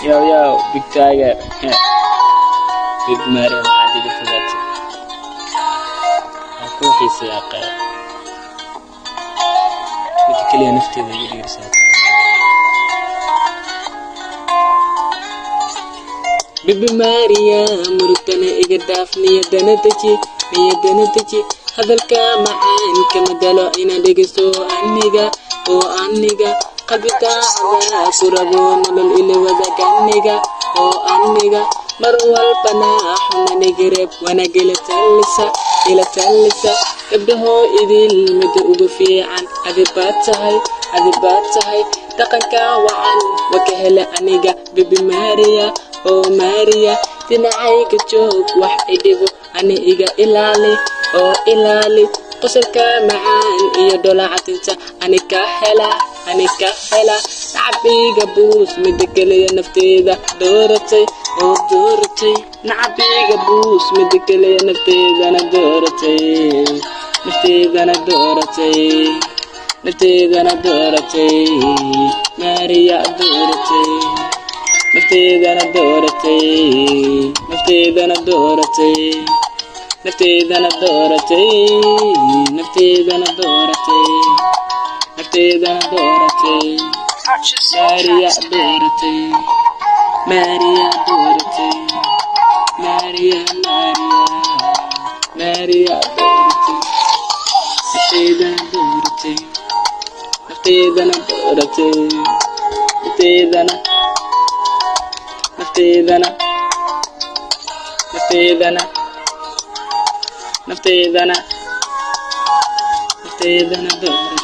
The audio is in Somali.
Yo, big tiger. Big Mario maxaad iga fogaatay? Waan kuu xiiseeyaa mid kaliya nafteeda iga dhiirsaa. Baby Maria murugtana iga dhaaf niyadana deji hadalka macaan kama dalo inaan dhegeysto aniga qalbigaaga ku rabo nolol ila wadaaga aniga mar walbana xumaniga reeb wanaag ila talisa gabdhahoo idil mida ugu fiican adi baad tahay dhaqanka wacan waka hela aniga Baby Maria Maria dinacayga joog wax idhibo ani iga ilaali qosolka macaan iyo dholacatinta ani ka hela nacabiga buus mida kaliya nafteeda dooratay nacabiga buus mida kaliya nafteedana dooratay Maria dooratay nafteedana dooratay Maria dooratay Maria dooratay nafteedana dooratay